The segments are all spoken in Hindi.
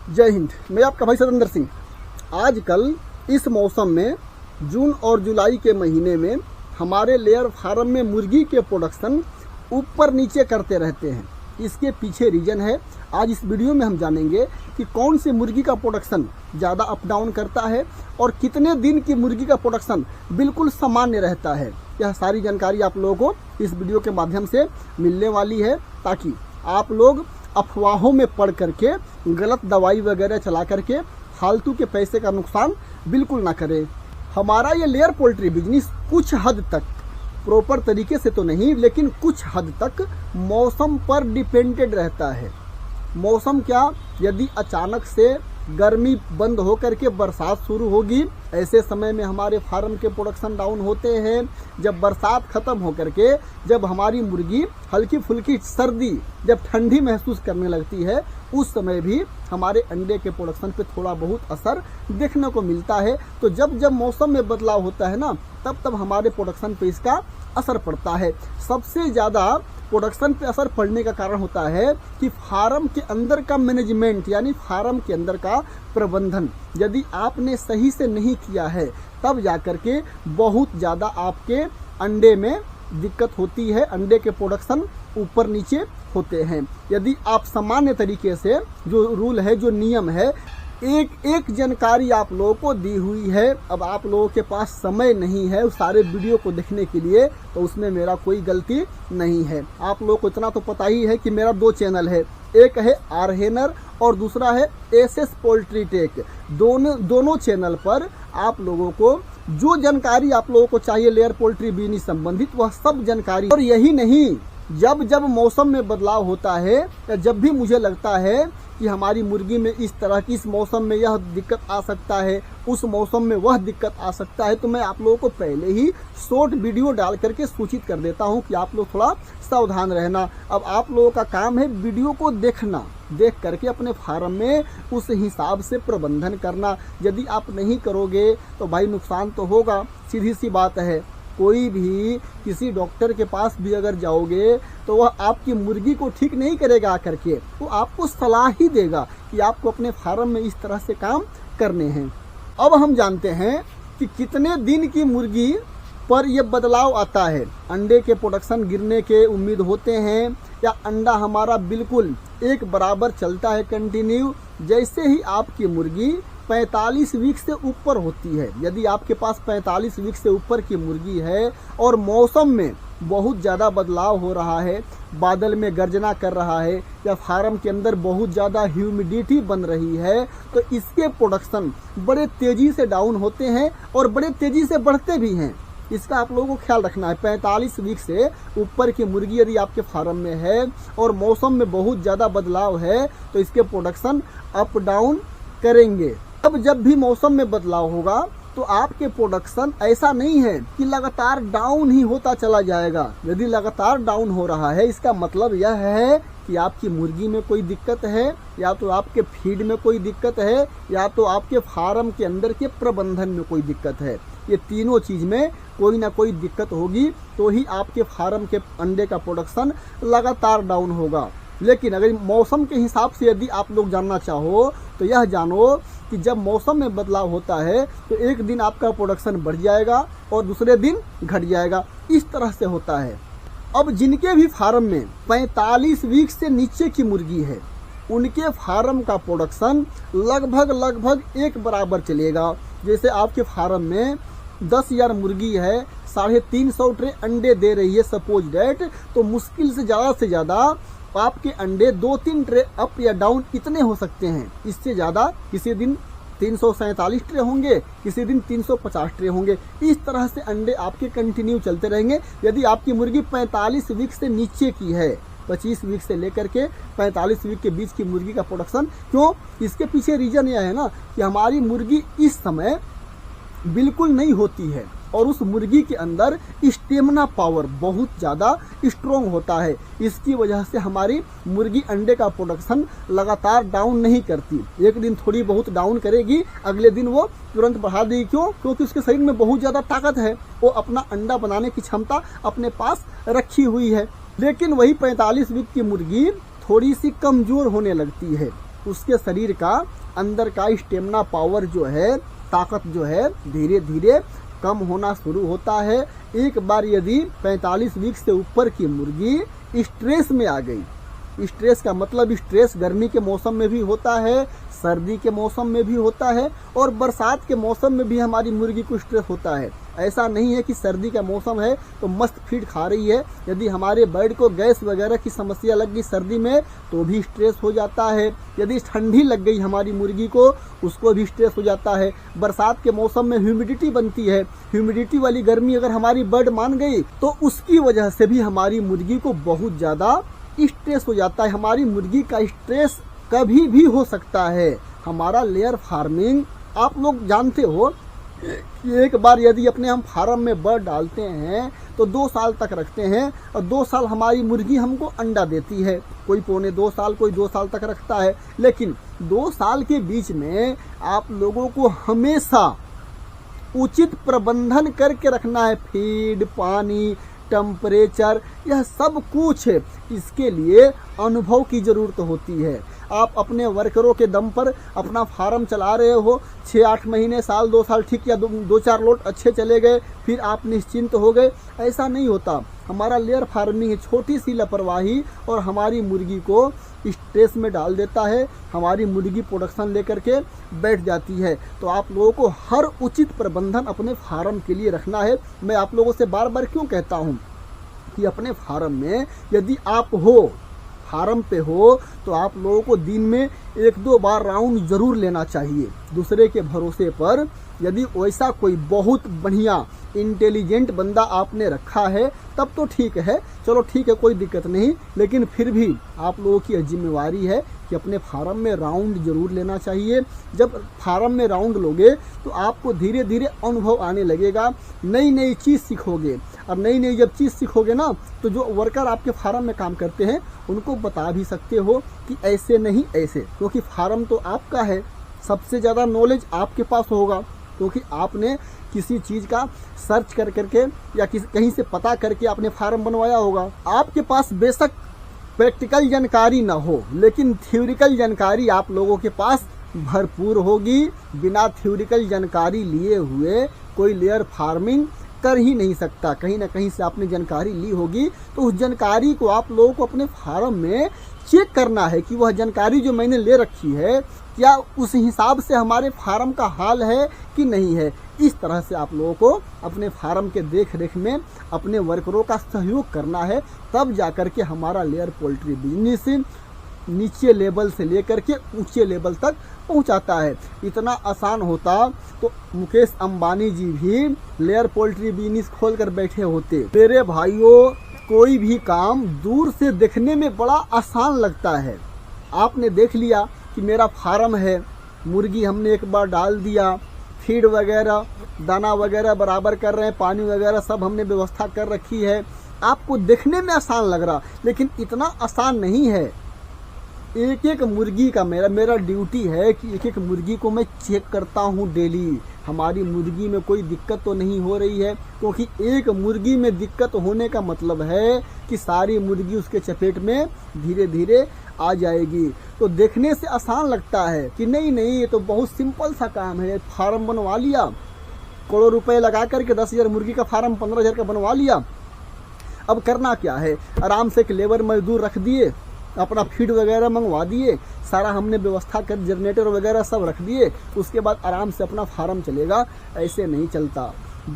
जय हिंद। मैं आपका भाई सतेंद्र सिंह। आजकल इस मौसम में जून और जुलाई के महीने में हमारे लेयर फार्म में मुर्गी के प्रोडक्शन ऊपर नीचे करते रहते हैं। इसके पीछे रीज़न है। आज इस वीडियो में हम जानेंगे कि कौन सी मुर्गी का प्रोडक्शन ज़्यादा अप डाउन करता है और कितने दिन की मुर्गी का प्रोडक्शन बिल्कुल सामान्य रहता है। यह सारी जानकारी आप लोगों को इस वीडियो के माध्यम से मिलने वाली है, ताकि आप लोग अफवाहों में पड़ करके गलत दवाई वगैरह चला करके फालतू के पैसे का नुकसान बिल्कुल ना करें। हमारा ये लेयर पोल्ट्री बिजनेस कुछ हद तक, प्रॉपर तरीके से तो नहीं, लेकिन कुछ हद तक मौसम पर डिपेंडेड रहता है। मौसम क्या, यदि अचानक से गर्मी बंद होकर के बरसात शुरू होगी, ऐसे समय में हमारे फार्म के प्रोडक्शन डाउन होते हैं। जब बरसात खत्म होकर के जब हमारी मुर्गी हल्की फुल्की सर्दी, जब ठंडी महसूस करने लगती है, उस समय भी हमारे अंडे के प्रोडक्शन पे थोड़ा बहुत असर देखने को मिलता है। तो जब जब मौसम में बदलाव होता है ना, तब तब हमारे प्रोडक्शन पे इसका असर पड़ता है। सबसे ज़्यादा प्रोडक्शन पे असर पड़ने का कारण होता है कि फार्म के अंदर का मैनेजमेंट, यानी फार्म के अंदर का प्रबंधन यदि आपने सही से नहीं किया है, तब जाकर के बहुत ज़्यादा आपके अंडे में दिक्कत होती है। अंडे के प्रोडक्शन ऊपर नीचे होते हैं। यदि आप सामान्य तरीके से, जो रूल है, जो नियम है, एक एक जानकारी आप लोगों को दी हुई है। अब आप लोगों के पास समय नहीं है उस सारे वीडियो को देखने के लिए, तो उसमें मेरा कोई गलती नहीं है। आप लोगों को इतना तो पता ही है कि मेरा 2 चैनल है, एक है आरहेनर और दूसरा है एसएस पोल्ट्री टेक। दोनों चैनल पर आप लोगों को जो जानकारी आप लोगों को चाहिए लेयर पोल्ट्री बिजनेस संबंधित, वह सब जानकारी। और यही नहीं, जब जब मौसम में बदलाव होता है, या जब भी मुझे लगता है कि हमारी मुर्गी में इस तरह की, इस मौसम में यह दिक्कत आ सकता है, उस मौसम में वह दिक्कत आ सकता है, तो मैं आप लोगों को पहले ही शॉर्ट वीडियो डाल करके सूचित कर देता हूं कि आप लोग थोड़ा सावधान रहना। अब आप लोगों का काम है वीडियो को देखना, देख करके अपने फार्म में उस हिसाब से प्रबंधन करना। यदि आप नहीं करोगे तो भाई नुकसान तो होगा, सीधी सी बात है। कोई भी किसी डॉक्टर के पास भी अगर जाओगे तो वह आपकी मुर्गी को ठीक नहीं करेगा आकर के, वो आपको सलाह ही देगा कि आपको अपने फार्म में इस तरह से काम करने हैं। अब हम जानते हैं कि कितने दिन की मुर्गी पर यह बदलाव आता है। अंडे के प्रोडक्शन गिरने के उम्मीद होते हैं, या अंडा हमारा बिल्कुल एक बराबर चलता है कंटिन्यू। जैसे ही आपकी मुर्गी 45 वीक से ऊपर होती है, यदि आपके पास 45 वीक से ऊपर की मुर्गी है और मौसम में बहुत ज़्यादा बदलाव हो रहा है, बादल में गर्जना कर रहा है, या फार्म के अंदर बहुत ज़्यादा ह्यूमिडिटी बन रही है, तो इसके प्रोडक्शन बड़े तेज़ी से डाउन होते हैं और बड़े तेज़ी से बढ़ते भी हैं। इसका आप लोगों को ख्याल रखना है। 45 वीक से ऊपर की मुर्गी यदि आपके फार्म में है और मौसम में बहुत ज़्यादा बदलाव है, तो इसके प्रोडक्शन अप डाउन करेंगे। अब जब भी मौसम में बदलाव होगा तो आपके प्रोडक्शन ऐसा नहीं है कि लगातार डाउन ही होता चला जाएगा। यदि लगातार डाउन हो रहा है, इसका मतलब यह है कि आपकी मुर्गी में कोई दिक्कत है, या तो आपके फीड में कोई दिक्कत है, या तो आपके फार्म के अंदर के प्रबंधन में कोई दिक्कत है। ये तीनों चीज़ में कोई ना कोई दिक्कत होगी, तो ही आपके फार्म के अंडे का प्रोडक्शन लगातार डाउन होगा। लेकिन अगर मौसम के हिसाब से यदि आप लोग जानना चाहो, तो यह जानो कि जब मौसम में बदलाव होता है तो एक दिन आपका प्रोडक्शन बढ़ जाएगा और दूसरे दिन घट जाएगा। इस तरह से होता है। अब जिनके भी फार्म में 45 वीक से नीचे की मुर्गी है, उनके फार्म का प्रोडक्शन लगभग एक बराबर चलेगा। जैसे आपके फार्म में 10,000 मुर्गी है, 350 ट्रे अंडे दे रही है सपोज डेट, तो मुश्किल से ज़्यादा आपके अंडे 2-3 ट्रे अप या डाउन इतने हो सकते हैं। इससे ज़्यादा किसी दिन 347 ट्रे होंगे, किसी दिन 350 ट्रे होंगे। इस तरह से अंडे आपके कंटिन्यू चलते रहेंगे। यदि आपकी मुर्गी 45 वीक से नीचे की है, 25 वीक से लेकर के 45 वीक के बीच की मुर्गी का प्रोडक्शन, क्यों? इसके पीछे रीज़न यह है ना कि हमारी मुर्गी इस समय बिल्कुल नहीं होती है और उस मुर्गी के अंदर स्टेमिना पावर बहुत ज़्यादा स्ट्रोंग होता है। इसकी वजह से हमारी मुर्गी अंडे का प्रोडक्शन लगातार डाउन नहीं करती। एक दिन थोड़ी बहुत डाउन करेगी, अगले दिन वो तुरंत बढ़ा देगी। क्यों? क्योंकि उसके शरीर में बहुत ज़्यादा ताकत है, वो अपना अंडा बनाने की क्षमता अपने पास रखी हुई है। लेकिन वही 45 वीक की मुर्गी थोड़ी सी कमज़ोर होने लगती है। उसके शरीर का अंदर का स्टेमिना पावर जो है, ताकत जो है, धीरे धीरे कम होना शुरू होता है। एक बार यदि 45 वीक से ऊपर की मुर्गी स्ट्रेस में आ गई, स्ट्रेस का मतलब स्ट्रेस गर्मी के मौसम में भी होता है, सर्दी के मौसम में भी होता है और बरसात के मौसम में भी हमारी मुर्गी को स्ट्रेस होता है। ऐसा नहीं है कि सर्दी का मौसम है तो मस्त फीड खा रही है। यदि हमारे बर्ड को गैस वगैरह की समस्या लग गई सर्दी में तो भी स्ट्रेस हो जाता है। यदि ठंडी लग गई हमारी मुर्गी को, उसको भी स्ट्रेस हो जाता है। बरसात के मौसम में ह्यूमिडिटी बनती है, ह्यूमिडिटी वाली गर्मी अगर हमारी बर्ड मान गई तो उसकी वजह से भी हमारी मुर्गी को बहुत ज़्यादा स्ट्रेस हो जाता है। हमारी मुर्गी का स्ट्रेस कभी भी हो सकता है। हमारा लेयर फार्मिंग आप लोग जानते हो कि एक बार यदि अपने हम फार्म में बर्ड डालते हैं तो 2 साल तक रखते हैं और 2 साल हमारी मुर्गी हमको अंडा देती है। कोई 1.25 साल, कोई 2 साल तक रखता है। लेकिन 2 साल के बीच में आप लोगों को हमेशा उचित प्रबंधन करके रखना है। फीड, पानी, टेम्परेचर, यह सब कुछ। इसके लिए अनुभव की ज़रूरत होती है। आप अपने वर्करों के दम पर अपना फार्म चला रहे हो, 6-8 महीने, साल, 2 साल ठीक, या 2-4 लोट अच्छे चले गए, फिर आप निश्चिंत हो गए, ऐसा नहीं होता। हमारा लेयर फार्मिंग है, छोटी सी लापरवाही और हमारी मुर्गी को स्ट्रेस में डाल देता है। हमारी मुर्गी प्रोडक्शन लेकर के बैठ जाती है। तो आप लोगों को हर उचित प्रबंधन अपने फार्म के लिए रखना है। मैं आप लोगों से बार बार क्यों कहता हूँ कि अपने फार्म में यदि आप हो, फार्म पे हो, तो आप लोगों को दिन में 1-2 बार राउंड जरूर लेना चाहिए। दूसरे के भरोसे पर यदि वैसा कोई बहुत बढ़िया इंटेलिजेंट बंदा आपने रखा है तब तो ठीक है, चलो ठीक है, कोई दिक्कत नहीं। लेकिन फिर भी आप लोगों की जिम्मेवारी है कि अपने फार्म में राउंड जरूर लेना चाहिए। जब फार्म में राउंड लोगे तो आपको धीरे धीरे अनुभव आने लगेगा, नई नई चीज़ सीखोगे। और नई नई जब चीज़ सीखोगे ना तो जो वर्कर आपके फार्म में काम करते हैं उनको बता भी सकते हो कि ऐसे नहीं ऐसे, क्योंकि फार्म तो आपका है। सबसे ज़्यादा नॉलेज आपके पास होगा क्योंकि आपने किसी चीज़ का सर्च कर करके या कहीं से पता करके आपने फार्म बनवाया होगा। आपके पास बेशक प्रैक्टिकल जानकारी ना हो लेकिन थ्योरिकल जानकारी आप लोगों के पास भरपूर होगी। बिना थ्योरिकल जानकारी लिए हुए कोई लेयर फार्मिंग कर ही नहीं सकता। कहीं ना कहीं से आपने जानकारी ली होगी तो उस जानकारी को आप लोगों को अपने फार्म में चेक करना है कि वह जानकारी जो मैंने ले रखी है क्या उस हिसाब से हमारे फार्म का हाल है कि नहीं है। इस तरह से आप लोगों को अपने फार्म के देख रेख में अपने वर्करों का सहयोग करना है, तब जाकर के हमारा लेयर पोल्ट्री बिजनेस नीचे लेवल से लेकर के ऊंचे लेवल तक पहुंचाता है। इतना आसान होता तो मुकेश अंबानी जी भी लेयर पोल्ट्री बिजनेस खोल कर बैठे होते। मेरे भाइयों, कोई भी काम दूर से देखने में बड़ा आसान लगता है। आपने देख लिया कि मेरा फार्म है, मुर्गी हमने एक बार डाल दिया, फीड वगैरह, दाना वगैरह बराबर कर रहे हैं, पानी वगैरह सब हमने व्यवस्था कर रखी है। आपको देखने में आसान लग रहा लेकिन इतना आसान नहीं है। एक एक मुर्गी का मेरा ड्यूटी है कि एक एक मुर्गी को मैं चेक करता हूँ डेली। हमारी मुर्गी में कोई दिक्कत तो नहीं हो रही है, क्योंकि एक मुर्गी में दिक्कत होने का मतलब है कि सारी मुर्गी उसके चपेट में धीरे धीरे आ जाएगी। तो देखने से आसान लगता है कि नहीं ये तो बहुत सिंपल सा काम है। फार्म बनवा लिया, करोड़ रुपए लगा करके 10,000 मुर्गी का फार्म 15,000 का बनवा लिया। अब करना क्या है, आराम से एक लेबर मजदूर रख दिए, अपना फीड वगैरह मंगवा दिए, सारा हमने व्यवस्था कर, जनरेटर वगैरह सब रख दिए, उसके बाद आराम से अपना फार्म चलेगा। ऐसे नहीं चलता।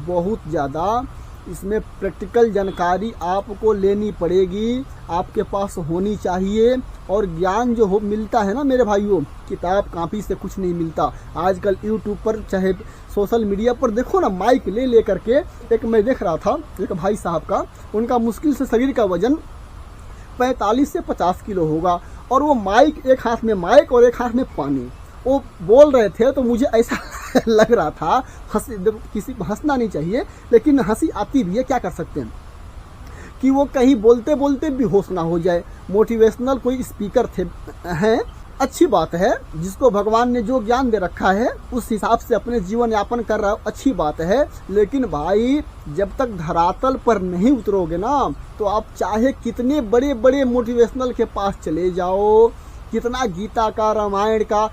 बहुत ज़्यादा इसमें प्रैक्टिकल जानकारी आपको लेनी पड़ेगी, आपके पास होनी चाहिए। और ज्ञान जो मिलता है ना मेरे भाइयों, किताब कापी से कुछ नहीं मिलता। आजकल यूट्यूब पर चाहे सोशल मीडिया पर देखो ना, माइक ले करके एक मैं देख रहा था एक भाई साहब का, उनका मुश्किल से शरीर का वजन 45 से 50 किलो होगा और वो माइक, एक हाथ में माइक और एक हाथ में पानी, वो बोल रहे थे तो मुझे ऐसा लग रहा था, किसी को हंसना नहीं चाहिए लेकिन हंसी आती भी है, क्या कर सकते हैं, कि वो कहीं बोलते बोलते बेहोश ना हो जाए। मोटिवेशनल कोई स्पीकर थे हैं, अच्छी बात है, जिसको भगवान ने जो ज्ञान दे रखा है उस हिसाब से अपने जीवन यापन कर रहा है, अच्छी बात है। लेकिन भाई जब तक धरातल पर नहीं उतरोगे ना तो आप चाहे कितने बड़े बड़े मोटिवेशनल के पास चले जाओ, कितना गीता का, रामायण का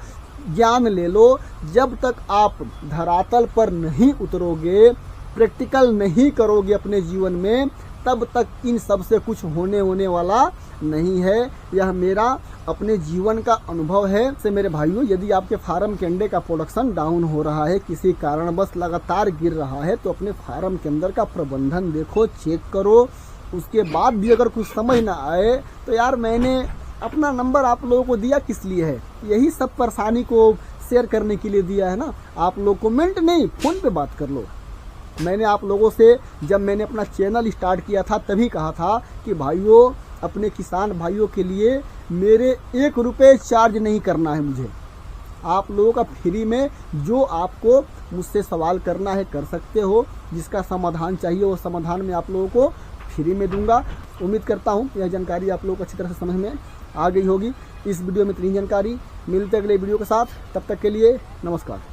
ज्ञान ले लो, जब तक आप धरातल पर नहीं उतरोगे, प्रैक्टिकल नहीं करोगे अपने जीवन में, तब तक इन सब से कुछ होने वाला नहीं है। यह मेरा अपने जीवन का अनुभव है। से मेरे भाइयों, यदि आपके फार्म के अंडे का प्रोडक्शन डाउन हो रहा है, किसी कारणवश लगातार गिर रहा है, तो अपने फार्म के अंदर का प्रबंधन देखो, चेक करो। उसके बाद भी अगर कुछ समझ ना आए तो यार, मैंने अपना नंबर आप लोगों को दिया किस लिए है? यही सब परेशानी को शेयर करने के लिए दिया है ना। आप लोग कमेंट नहीं, फोन पे बात कर लो। मैंने आप लोगों से, जब मैंने अपना चैनल स्टार्ट किया था, तभी कहा था कि भाइयों, अपने किसान भाइयों के लिए मेरे 1 रुपये चार्ज नहीं करना है मुझे। आप लोगों का फ्री में जो आपको मुझसे सवाल करना है कर सकते हो, जिसका समाधान चाहिए वो समाधान मैं आप लोगों को फ्री में दूंगा। उम्मीद करता हूँ यह जानकारी आप लोगों को अच्छी तरह से समझ में आ गई होगी। इस वीडियो में इतनी जानकारी, मिलते अगले वीडियो के साथ, तब तक के लिए नमस्कार।